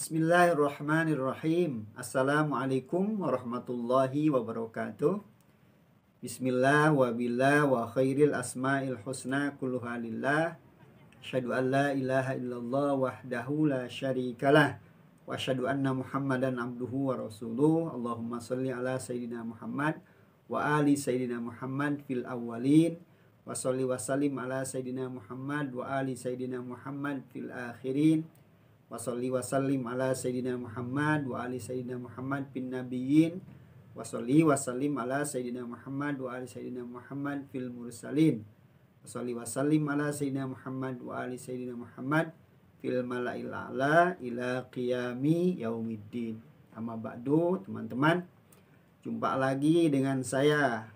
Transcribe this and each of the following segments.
Bismillahirrahmanirrahim. Assalamualaikum warahmatullahi wabarakatuh. Bismillah wa billah wa khairil asma'il husna kulluha lillah. Asyhadu an la ilaha illallah wahdahu la syarikalah. Wa asyhadu anna Muhammadan abduhu wa rasuluh. Allahumma shalli ala sayyidina Muhammad wa ali sayyidina Muhammad fil awwalin. Wa shalli wa sallim ala sayyidina Muhammad wa ali sayyidina Muhammad fil akhirin. Wa sholli wa sallim ala sayyidina Muhammad wa ali sayyidina Muhammad bin nabiyyin. Wa sholli wa sallim ala sayyidina Muhammad wa ali sayyidina Muhammad fil mursalin. Wa sholli wa sallim ala sayyidina Muhammad wa ali sayyidina Muhammad fil mala'il a'la ila qiyami yaumiddin. Amma ba'du, teman-teman, jumpa lagi dengan saya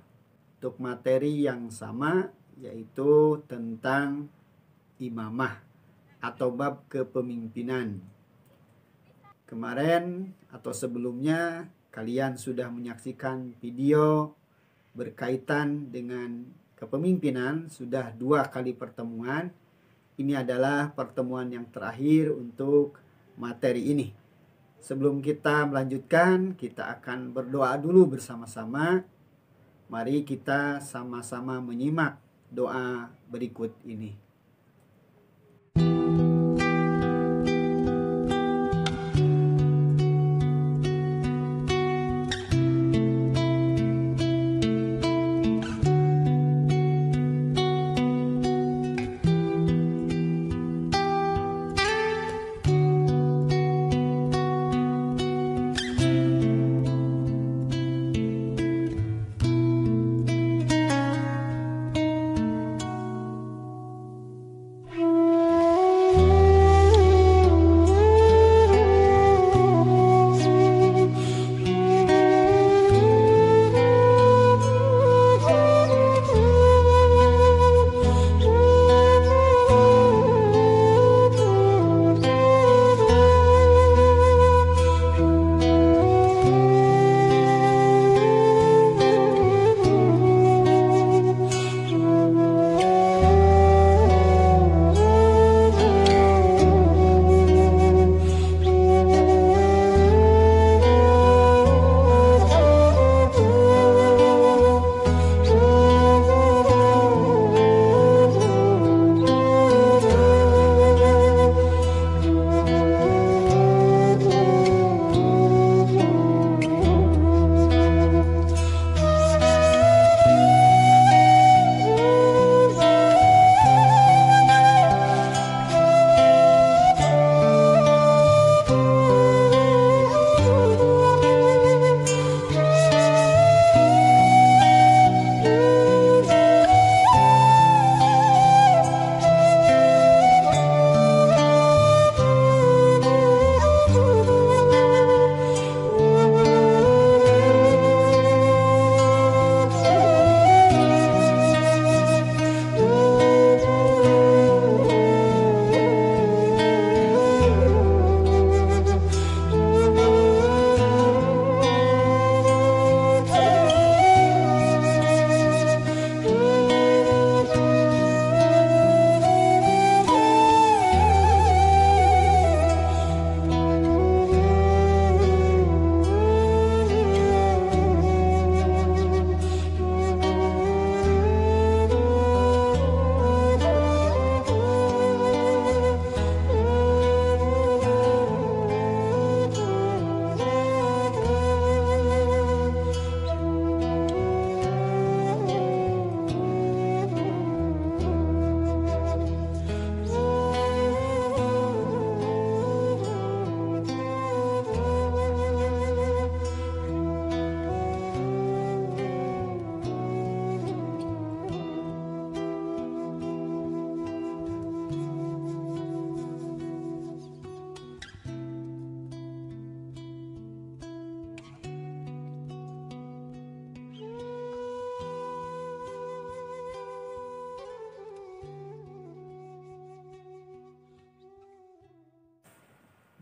untuk materi yang sama, yaitu tentang imamah atau bab kepemimpinan. Kemarin atau sebelumnya kalian sudah menyaksikan video berkaitan dengan kepemimpinan, sudah 2 kali pertemuan. Ini adalah pertemuan yang terakhir untuk materi ini. Sebelum kita melanjutkan, kita akan berdoa dulu bersama-sama. Mari kita sama-sama menyimak doa berikut ini.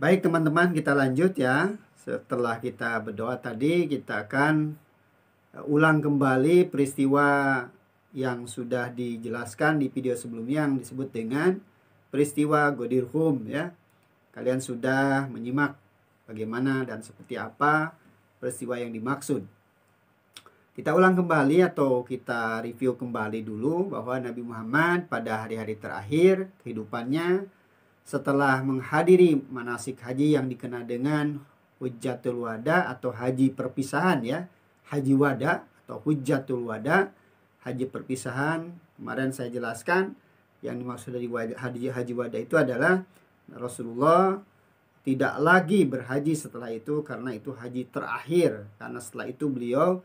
Baik teman-teman, kita lanjut ya. Setelah kita berdoa tadi, kita akan ulang kembali peristiwa yang sudah dijelaskan di video sebelumnya yang disebut dengan peristiwa Ghadir Hum ya. kalian sudah menyimak bagaimana dan seperti apa peristiwa yang dimaksud. Kita ulang kembali atau kita review kembali dulu bahwa Nabi Muhammad pada hari-hari terakhir kehidupannya setelah menghadiri manasik haji yang dikenal dengan Hujjatul Wada atau haji perpisahan ya. Haji Wada atau Hujjatul Wada, haji perpisahan. Kemarin saya jelaskan yang dimaksud dari haji Wada itu adalah Rasulullah tidak lagi berhaji setelah itu karena itu haji terakhir. Karena setelah itu beliau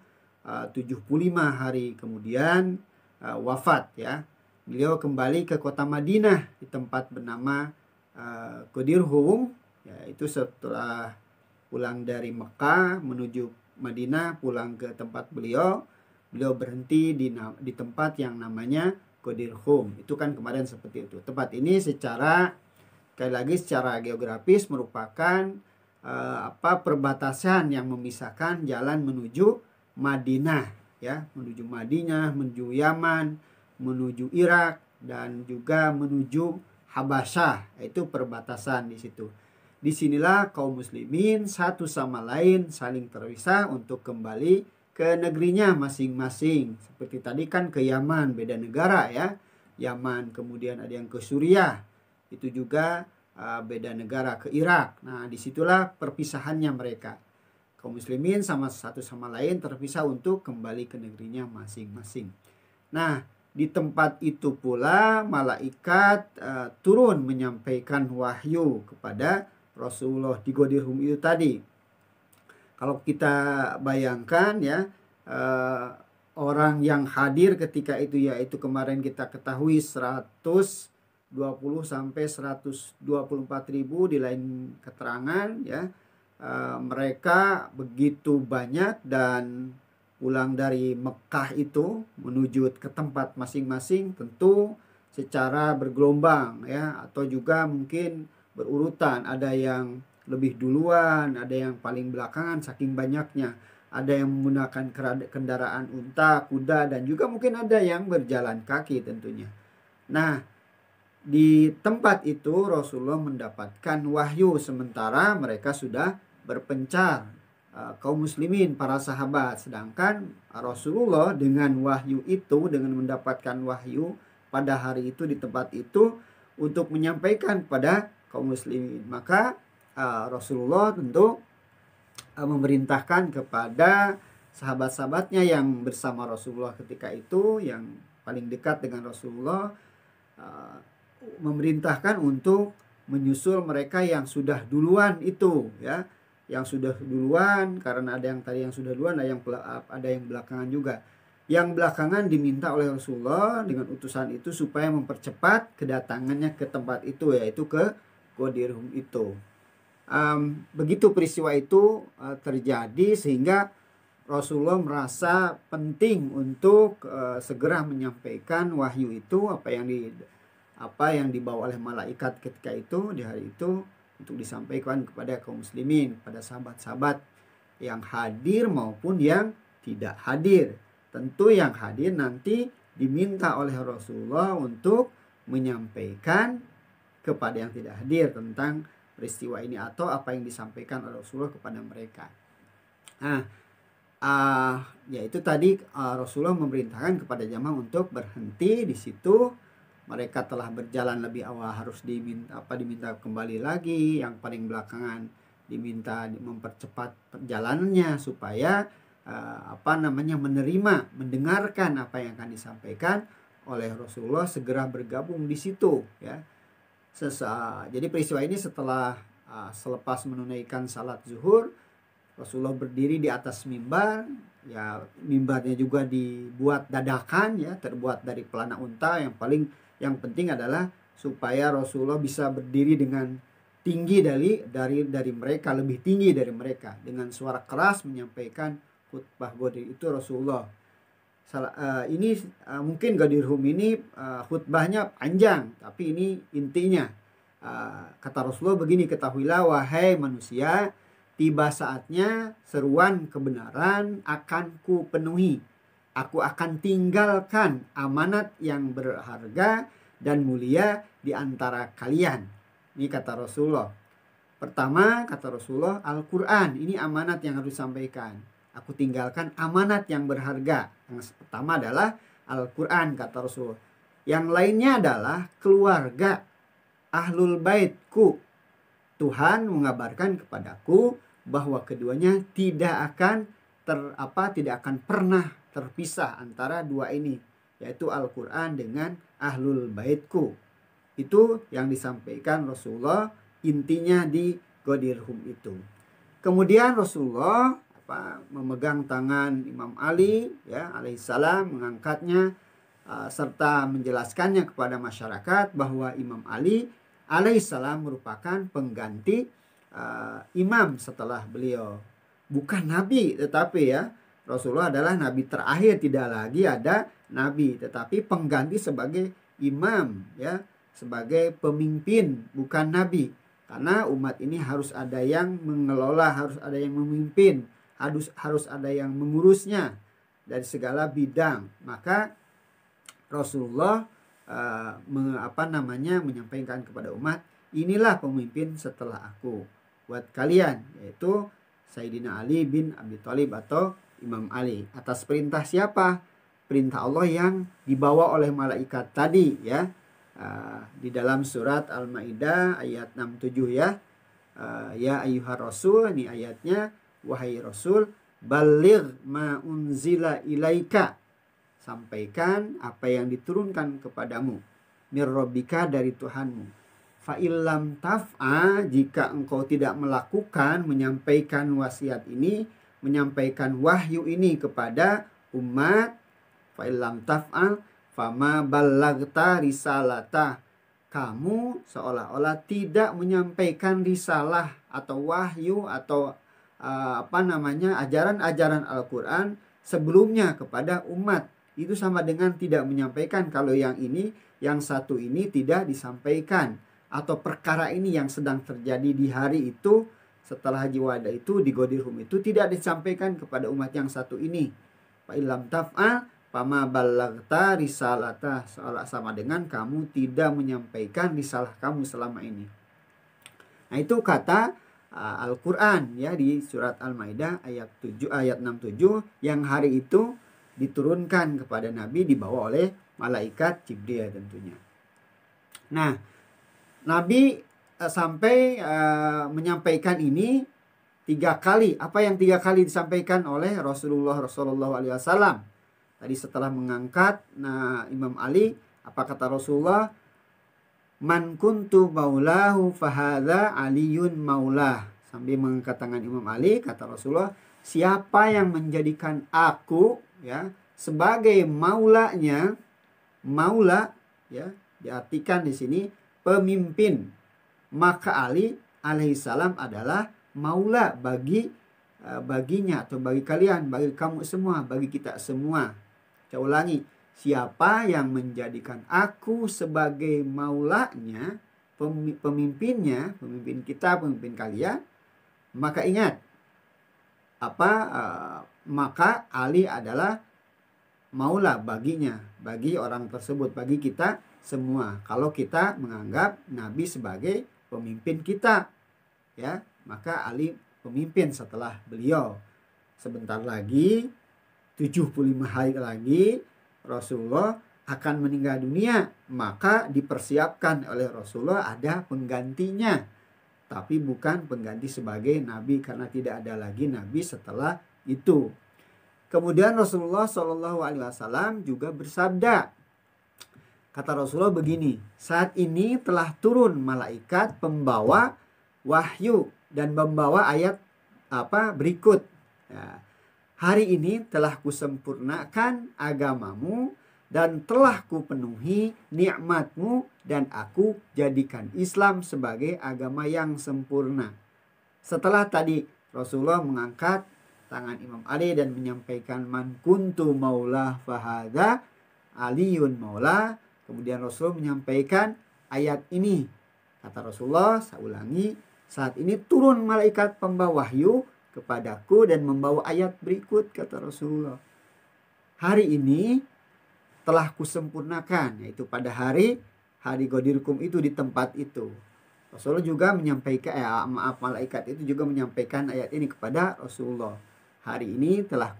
75 hari kemudian wafat ya. Beliau kembali ke kota Madinah di tempat bernama Qadirhum, yaitu setelah pulang dari Mekah menuju Madinah, pulang ke tempat beliau berhenti di tempat yang namanya Qadirhum. Itu kan kemarin seperti itu. Tempat ini secara geografis merupakan perbatasan yang memisahkan jalan menuju Madinah ya, menuju Madinah, menuju Yaman, menuju Irak dan juga menuju Habasyah. Itu perbatasan di situ. Disinilah kaum muslimin satu sama lain saling terpisah untuk kembali ke negerinya masing-masing. Seperti tadi kan ke Yaman, beda negara ya. Yaman, kemudian ada yang ke Suriah. Itu juga beda negara, ke Irak. Nah, disitulah perpisahannya mereka. Kaum muslimin satu sama lain terpisah untuk kembali ke negerinya masing-masing. Nah, di tempat itu pula malaikat turun menyampaikan wahyu kepada Rasulullah di Qadirhum itu tadi. Kalau kita bayangkan ya, orang yang hadir ketika itu yaitu kemarin kita ketahui 120 sampai 124 ribu di lain keterangan ya. Mereka begitu banyak dan pulang dari Mekah itu menuju ke tempat masing-masing tentu secara bergelombang ya, atau juga mungkin berurutan. Ada yang lebih duluan, ada yang paling belakangan saking banyaknya. Ada yang menggunakan kendaraan unta, kuda, dan juga mungkin ada yang berjalan kaki tentunya. Nah, di tempat itu Rasulullah mendapatkan wahyu sementara mereka sudah berpencar, kaum muslimin, para sahabat. Sedangkan Rasulullah dengan wahyu itu, dengan mendapatkan wahyu pada hari itu di tempat itu untuk menyampaikan kepada kaum muslimin, maka Rasulullah tentu memerintahkan kepada sahabat-sahabatnya yang bersama Rasulullah ketika itu, yang paling dekat dengan Rasulullah, memerintahkan untuk menyusul mereka yang sudah duluan itu ya, yang sudah duluan, karena ada yang tadi yang sudah duluan, ada yang belakangan juga. Yang belakangan diminta oleh Rasulullah dengan utusan itu supaya mempercepat kedatangannya ke tempat itu, yaitu ke Qadirhum itu. Begitu peristiwa itu terjadi sehingga Rasulullah merasa penting untuk segera menyampaikan wahyu itu, apa yang dibawa oleh malaikat ketika itu di hari itu, untuk disampaikan kepada kaum muslimin, pada sahabat-sahabat yang hadir maupun yang tidak hadir. Tentu yang hadir nanti diminta oleh Rasulullah untuk menyampaikan kepada yang tidak hadir tentang peristiwa ini atau apa yang disampaikan oleh Rasulullah kepada mereka. Nah, yaitu tadi Rasulullah memerintahkan kepada jamaah untuk berhenti di situ. Mereka telah berjalan lebih awal harus diminta kembali lagi. Yang paling belakangan diminta mempercepat perjalanannya supaya mendengarkan apa yang akan disampaikan oleh Rasulullah, segera bergabung di situ ya. Jadi peristiwa ini selepas menunaikan salat zuhur, Rasulullah berdiri di atas mimbar ya. Mimbarnya juga dibuat dadakan ya, terbuat dari pelana unta. Yang penting adalah supaya Rasulullah bisa berdiri dengan tinggi dari mereka, lebih tinggi dari mereka, dengan suara keras menyampaikan khutbah Qadir itu Rasulullah. Mungkin Qadirhum ini khutbahnya panjang, tapi ini intinya. Kata Rasulullah begini, ketahuilah wahai manusia, tiba saatnya seruan kebenaran akan ku penuhi. Aku akan tinggalkan amanat yang berharga dan mulia di antara kalian. Ini kata Rasulullah. Pertama, kata Rasulullah, Al-Quran. Ini amanat yang harus disampaikan. Aku tinggalkan amanat yang berharga. Yang pertama adalah Al-Quran, kata Rasulullah. Yang lainnya adalah keluarga, ahlul baitku. Tuhan mengabarkan kepadaku bahwa keduanya tidak akan tidak akan pernah terpisah antara dua ini, yaitu Al-Quran dengan ahlul baitku. Itu yang disampaikan Rasulullah intinya di Ghadir Hum itu. Kemudian Rasulullah memegang tangan Imam Ali ya alaihissalam, mengangkatnya serta menjelaskannya kepada masyarakat bahwa Imam Ali alaihissalam merupakan pengganti imam setelah beliau. Bukan nabi, tetapi ya Rasulullah adalah nabi terakhir, tidak lagi ada nabi, tetapi pengganti sebagai imam ya, sebagai pemimpin, bukan nabi. Karena umat ini harus ada yang mengelola, harus ada yang memimpin, harus ada yang mengurusnya dari segala bidang. Maka Rasulullah menyampaikan kepada umat, inilah pemimpin setelah aku buat kalian, yaitu Sayyidina Ali bin Abi Thalib atau Imam Ali. Atas perintah siapa? Perintah Allah yang dibawa oleh malaikat tadi ya. Di dalam surat Al-Maidah ayat 67 ya. Ya ayyuhar rasul, ini ayatnya, wahai Rasul, baligh ma unzila ilaika. Sampaikan apa yang diturunkan kepadamu mir rabbika, dari Tuhanmu. Fa illam taf'a, jika engkau tidak melakukan, menyampaikan wasiat ini, menyampaikan wahyu ini kepada umat, fa illam taf'al fama ballagta risalata, kamu seolah-olah tidak menyampaikan risalah atau wahyu atau ajaran-ajaran Al-Quran sebelumnya kepada umat. Itu sama dengan tidak menyampaikan. Kalau yang ini, yang satu ini tidak disampaikan, atau perkara ini yang sedang terjadi di hari itu setelah Haji Wada itu di Ghadir Hum itu tidak disampaikan kepada umat yang satu ini. Fa illam taf'al fama ballagta risalata, seolah sama dengan kamu tidak menyampaikan risalah kamu selama ini. Nah, itu kata Al-Quran ya di surat Al-Maidah ayat 67 yang hari itu diturunkan kepada Nabi, dibawa oleh malaikat Jibril tentunya. Nah, Nabi sampai menyampaikan ini 3 kali. Apa yang 3 kali disampaikan oleh Rasulullah SAW? Tadi setelah mengangkat Imam Ali, apa kata Rasulullah? Man kuntu maulahu fahadha aliyun maulah. Sambil mengangkat tangan Imam Ali, kata Rasulullah, siapa yang menjadikan aku ya sebagai maulanya, maula ya diartikan di sini pemimpin, maka Ali alaihissalam adalah maula baginya atau bagi kalian, bagi kamu semua, bagi kita semua. Saya ulangi, siapa yang menjadikan aku sebagai maulanya, pemimpinnya, pemimpin kita, pemimpin kalian, maka ingat maka Ali adalah maula baginya, bagi orang tersebut, bagi kita semua. Kalau kita menganggap Nabi sebagai pemimpin kita ya, maka Ali pemimpin setelah beliau. Sebentar lagi 75 hari lagi Rasulullah akan meninggal dunia, maka dipersiapkan oleh Rasulullah ada penggantinya, tapi bukan pengganti sebagai Nabi, karena tidak ada lagi Nabi setelah itu. Kemudian Rasulullah SAW juga bersabda, kata Rasulullah begini, saat ini telah turun malaikat pembawa wahyu dan membawa ayat berikut. Ya, hari ini telah kusempurnakan agamamu dan telah kupenuhi nikmatmu dan aku jadikan Islam sebagai agama yang sempurna. Setelah tadi Rasulullah mengangkat tangan Imam Ali dan menyampaikan man kuntu maulah fahadha aliyun maulah. Kemudian Rasulullah menyampaikan ayat ini. Kata Rasulullah, saya ulangi, saat ini turun malaikat pembawa wahyu kepadaku dan membawa ayat berikut, kata Rasulullah. Hari ini telah kusempurnakan, yaitu pada hari Ghadir Hum itu, di tempat itu. Rasulullah juga menyampaikan, malaikat itu juga menyampaikan ayat ini kepada Rasulullah. Hari ini telah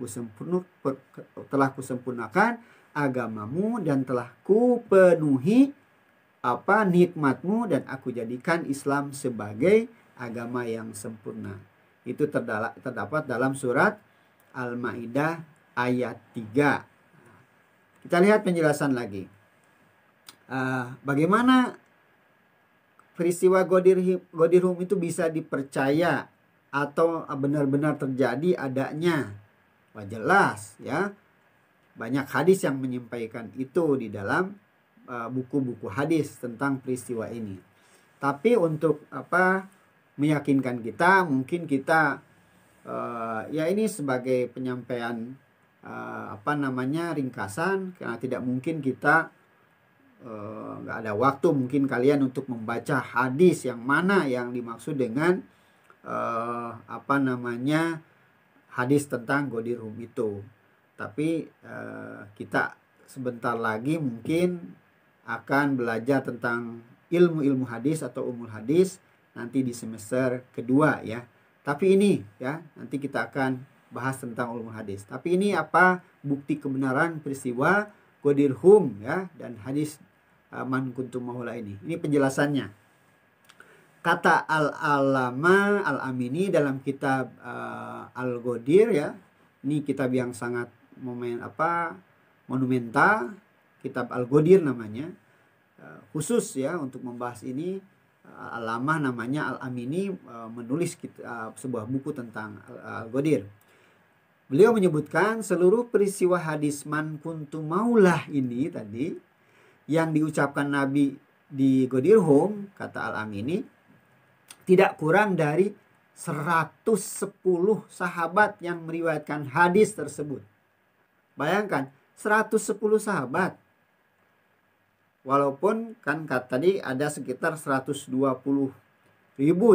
kusempurnakan agamamu dan telah kupenuhi nikmatmu dan aku jadikan Islam sebagai agama yang sempurna. Itu terdapat dalam surat Al-Maidah ayat 3. Kita lihat penjelasan lagi. Bagaimana peristiwa Ghadir Hum itu bisa dipercaya atau benar-benar terjadi adanya? Wah, jelas ya. Banyak hadis yang menyampaikan itu di dalam buku-buku hadis tentang peristiwa ini. Tapi untuk meyakinkan kita, mungkin kita ya ini sebagai penyampaian ringkasan, karena tidak mungkin kita nggak ada waktu mungkin kalian untuk membaca hadis yang mana yang dimaksud dengan hadis tentang Ghadir Hum itu. Tapi kita sebentar lagi mungkin akan belajar tentang ilmu hadis atau umul hadis nanti di semester kedua ya. Tapi ini ya, nanti kita akan bahas tentang ulumul hadis. Tapi ini bukti kebenaran peristiwa Ghadir Hum ya, dan hadis man kuntum maula ini. Ini penjelasannya. Kata Al-Alama Al-Amini dalam kitab Al-Ghadir ya. Ini kitab yang sangat monumental, kitab Al-Ghadir namanya. Khusus ya untuk membahas ini, Al-Alama namanya Al-Amini menulis sebuah buku tentang Al-Ghadir. Beliau menyebutkan seluruh peristiwa hadis man kuntum maulah ini tadi yang diucapkan Nabi di Ghadir Hum, kata Al-Amini, tidak kurang dari 110 sahabat yang meriwayatkan hadis tersebut. Bayangkan, 110 sahabat. Walaupun kan tadi ada sekitar 120.000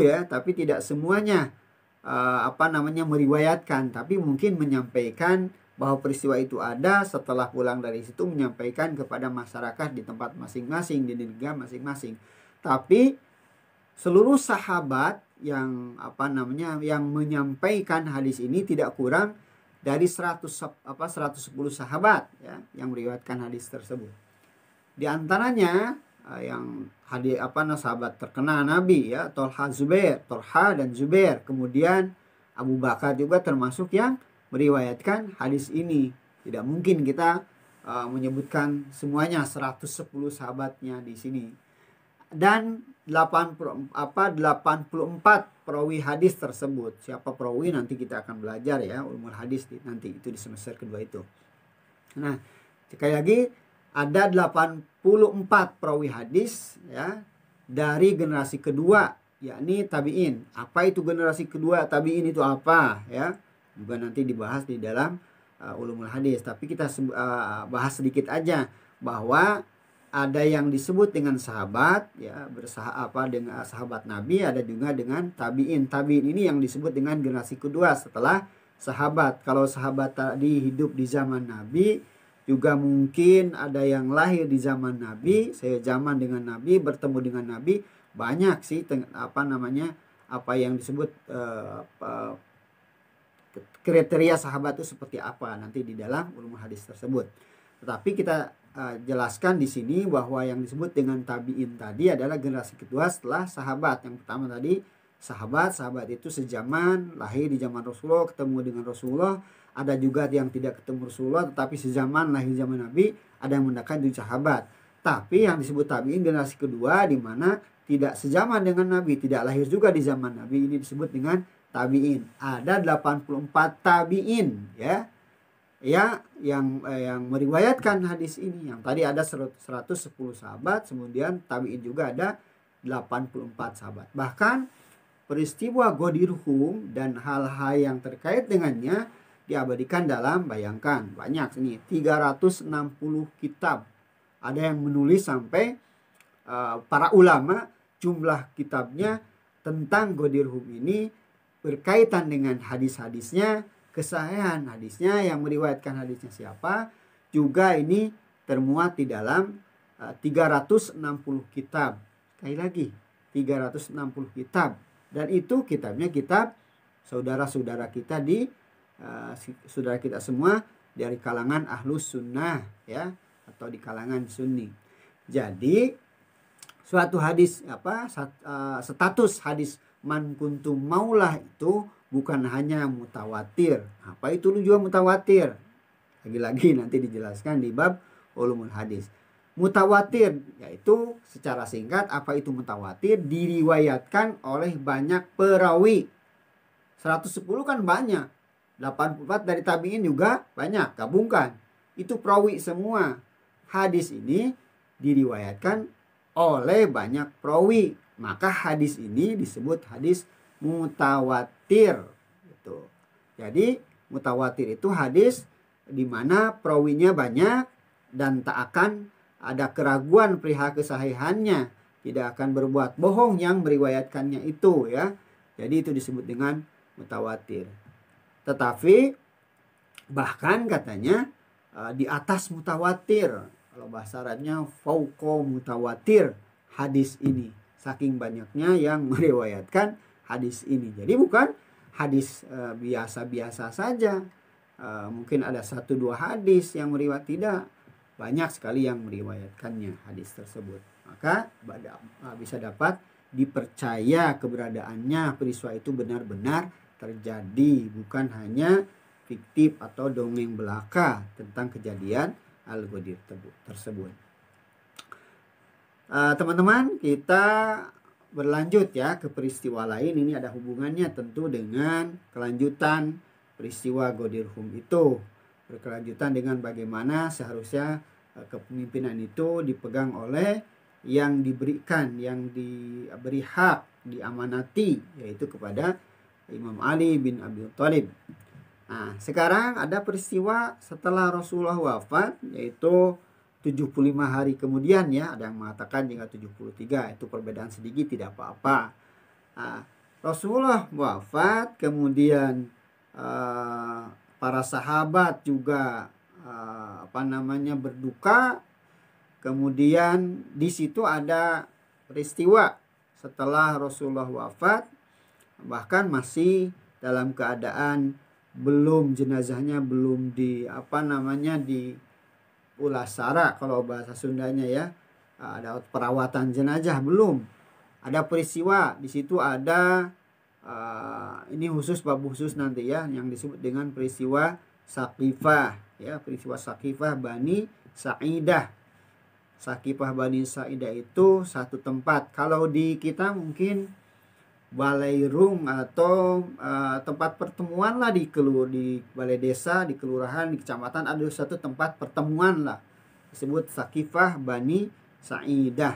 ya, tapi tidak semuanya meriwayatkan, tapi mungkin menyampaikan bahwa peristiwa itu ada, setelah pulang dari situ menyampaikan kepada masyarakat di tempat masing-masing, di negara masing-masing. Tapi seluruh sahabat yang yang menyampaikan hadis ini tidak kurang dari 110 sahabat ya yang meriwayatkan hadis tersebut. Di antaranya yang sahabat terkenal Nabi ya, Tolha dan Zubair. Kemudian Abu Bakar juga termasuk yang meriwayatkan hadis ini. Tidak mungkin kita menyebutkan semuanya 110 sahabatnya di sini. Dan 84 perawi hadis tersebut. Siapa perawi nanti kita akan belajar ya, ulumul hadis nanti itu di semester kedua itu. Nah, sekali lagi ada 84 perawi hadis ya dari generasi kedua, yakni tabi'in. Apa itu generasi kedua tabi'in itu apa ya? Juga nanti dibahas di dalam ulumul hadis. Tapi kita bahas sedikit aja bahwa ada yang disebut dengan sahabat ya, dengan sahabat Nabi, ada juga dengan tabi'in. Tabi'in ini yang disebut dengan generasi kedua setelah sahabat. Kalau sahabat tadi hidup di zaman Nabi, juga mungkin ada yang lahir di zaman Nabi, zaman dengan Nabi, bertemu dengan Nabi, banyak sih apa yang disebut kriteria sahabat itu seperti apa nanti di dalam ulumul hadis tersebut. Tetapi kita jelaskan di sini bahwa yang disebut dengan tabi'in tadi adalah generasi kedua setelah sahabat. Yang pertama tadi sahabat itu sezaman, lahir di zaman Rasulullah, ketemu dengan Rasulullah. Ada juga yang tidak ketemu Rasulullah tetapi sezaman, lahir zaman Nabi, ada yang mendekati itu sahabat. Tapi yang disebut tabi'in generasi kedua di mana tidak sezaman dengan Nabi, tidak lahir juga di zaman Nabi, ini disebut dengan tabi'in. Ada 84 tabi'in ya. Ya, yang meriwayatkan hadis ini. Yang tadi ada 110 sahabat, kemudian tabi'in juga ada 84 sahabat. Bahkan peristiwa Ghadir Hum dan hal-hal yang terkait dengannya diabadikan dalam, bayangkan, banyak ini 360 kitab. Ada yang menulis sampai para ulama jumlah kitabnya tentang Ghadir Hum ini berkaitan dengan hadis-hadisnya, kesahihan hadisnya, yang meriwayatkan hadisnya siapa, juga ini termuat di dalam 360 kitab. Sekali lagi, 360 kitab. Dan itu kitabnya kitab saudara-saudara kita saudara kita semua dari kalangan ahlus sunnah ya, atau di kalangan sunni. Jadi suatu hadis status hadis man kuntum maulah itu bukan hanya mutawatir. Apa itu juga mutawatir? Lagi-lagi nanti dijelaskan di bab ulumul hadis. Mutawatir yaitu secara singkat apa itu mutawatir? Diriwayatkan oleh banyak perawi. 110 kan banyak. 84 dari tabi'in juga banyak. Gabungkan. Itu perawi semua. Hadis ini diriwayatkan oleh banyak perawi. Maka hadis ini disebut hadis mutawatir. Gitu. Jadi mutawatir itu hadis di mana perawinya banyak dan tak akan ada keraguan perihal kesahihannya, tidak akan berbuat bohong yang meriwayatkannya itu ya. Jadi itu disebut dengan mutawatir. Tetapi bahkan katanya di atas mutawatir, kalau bahasa Arabnya fauqa mutawatir hadis ini, saking banyaknya yang meriwayatkan hadis ini. Jadi bukan hadis biasa-biasa saja. Mungkin ada 1-2 hadis yang meriwayat, tidak, banyak sekali yang meriwayatkannya hadis tersebut. Maka bisa dapat dipercaya keberadaannya, peristiwa itu benar-benar terjadi, bukan hanya fiktif atau dongeng belaka tentang kejadian Al-Ghadir tersebut. Teman-teman, kita berlanjut ya ke peristiwa lain. Ini ada hubungannya tentu dengan kelanjutan peristiwa Ghadir Hum itu, berkelanjutan dengan bagaimana seharusnya kepemimpinan itu dipegang oleh yang diberikan, yang diberi hak, diamanati, yaitu kepada Imam Ali bin Abi Thalib. Nah, sekarang ada peristiwa setelah Rasulullah wafat, yaitu 75 hari kemudian ya. Ada yang mengatakan hingga 73, itu perbedaan sedikit, tidak apa-apa. Nah, Rasulullah wafat, kemudian para sahabat juga berduka. Kemudian di situ ada peristiwa setelah Rasulullah wafat, bahkan masih dalam keadaan jenazahnya belum di ulasara kalau bahasa Sundanya ya. Ada perawatan jenazah belum. Ada peristiwa di situ, ada ini bab khusus nanti ya, yang disebut dengan peristiwa Saqifah ya, peristiwa Saqifah Bani Sa'idah. Saqifah Bani Sa'idah itu satu tempat. Kalau di kita mungkin balai rum atau tempat pertemuan lah di balai desa, di kelurahan, di kecamatan, ada satu tempat pertemuan lah, disebut Saqifah Bani Sa'idah.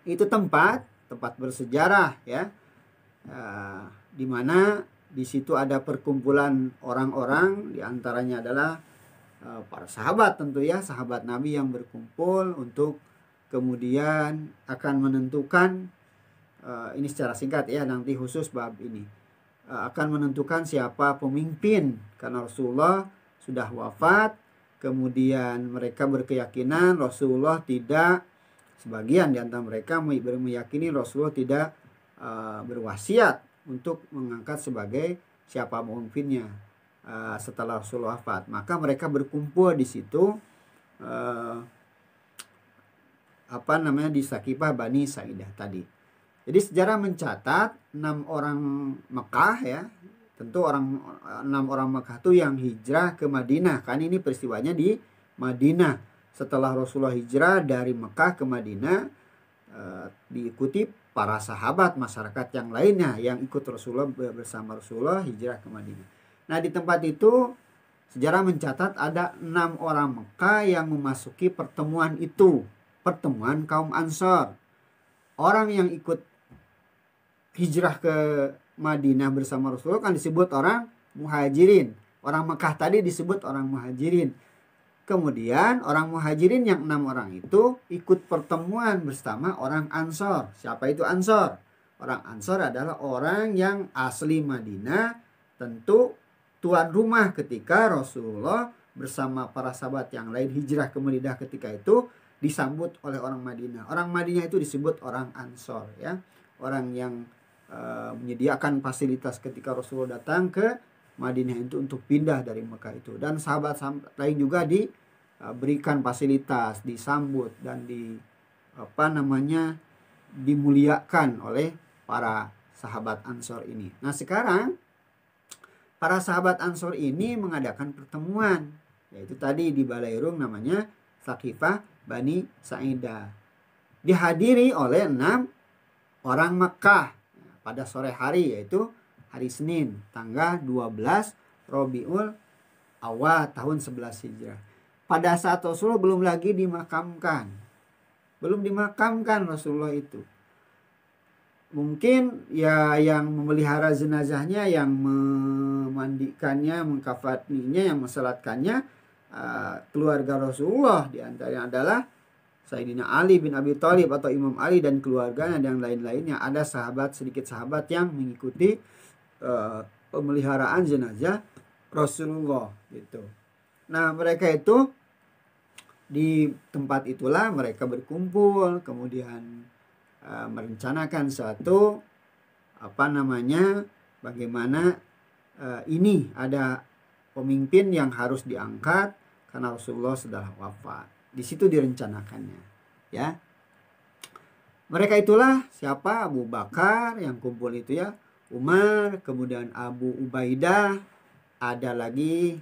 Itu tempat bersejarah ya, di mana di situ ada perkumpulan orang-orang, diantaranya adalah para sahabat tentu ya, sahabat Nabi yang berkumpul untuk kemudian akan menentukan, ini secara singkat ya, nanti khusus bab ini, akan menentukan siapa pemimpin karena Rasulullah sudah wafat. Kemudian mereka berkeyakinan Rasulullah tidak, sebagian di antara mereka meyakini Rasulullah tidak berwasiat untuk mengangkat sebagai siapa pemimpinnya setelah Rasulullah wafat. Maka mereka berkumpul di situ di Saqifah Bani Sa'idah tadi. Jadi sejarah mencatat 6 orang Mekah ya, tentu 6 orang Mekah itu yang hijrah ke Madinah. Kan ini peristiwanya di Madinah. Setelah Rasulullah hijrah dari Mekah ke Madinah, diikuti para sahabat, masyarakat yang lainnya yang ikut Rasulullah, bersama Rasulullah hijrah ke Madinah. Nah, di tempat itu sejarah mencatat ada 6 orang Mekah yang memasuki pertemuan itu, pertemuan kaum Ansor. Orang yang ikut hijrah ke Madinah bersama Rasulullah kan disebut orang Muhajirin. Orang Mekah tadi disebut orang Muhajirin. Kemudian orang Muhajirin yang 6 orang itu ikut pertemuan bersama orang Ansor. Siapa itu Ansor? Orang Ansor adalah orang yang asli Madinah, tentu tuan rumah ketika Rasulullah bersama para sahabat yang lain hijrah ke Madinah ketika itu disambut oleh orang Madinah. Orang Madinah itu disebut orang Ansor ya. Orang yang menyediakan fasilitas ketika Rasulullah datang ke Madinah itu untuk pindah dari Mekah itu. Dan sahabat-sahabat lain juga diberikan fasilitas, disambut dan dimuliakan oleh para sahabat Ansor ini. Nah, sekarang para sahabat Ansor ini mengadakan pertemuan, yaitu tadi di Balairung namanya Saqifah Bani Sa'idah. Dihadiri oleh 6 orang Mekah pada sore hari, yaitu hari Senin tanggal 12 Rabiul Awal tahun 11 Hijrah. Pada saat Rasulullah belum lagi dimakamkan. Belum dimakamkan Rasulullah itu. Mungkin ya yang memelihara jenazahnya, yang memandikannya, mengkafaninya, yang mensalatkannya keluarga Rasulullah, di antaranya adalah Sayyidina Ali bin Abi Thalib atau Imam Ali dan keluarganya dan lain-lainnya. Ada sedikit sahabat yang mengikuti pemeliharaan jenazah Rasulullah gitu. Nah, mereka itu di tempat itulah mereka berkumpul, kemudian merencanakan suatu bagaimana ini ada pemimpin yang harus diangkat karena Rasulullah sudah wafat. Di situ direncanakannya ya. Mereka itulah siapa? Abu Bakar yang kumpul itu ya, Umar, kemudian Abu Ubaidah, ada lagi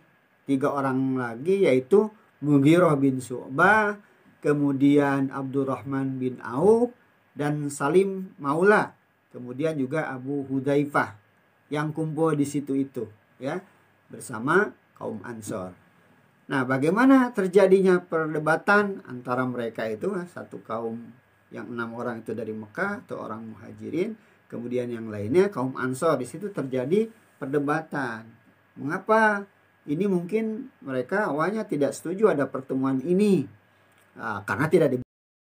3 orang lagi yaitu Mughirah bin Syu'bah, kemudian Abdurrahman bin Auf dan Salim Maula, kemudian juga Abu Hudzaifah yang kumpul di situ itu ya bersama kaum Ansor. Nah, bagaimana terjadinya perdebatan antara mereka itu? Satu kaum yang 6 orang itu dari Mekah atau orang Muhajirin, kemudian yang lainnya kaum Ansor. Di situ terjadi perdebatan. Mengapa? Ini mungkin mereka awalnya tidak setuju ada pertemuan ini karena tidak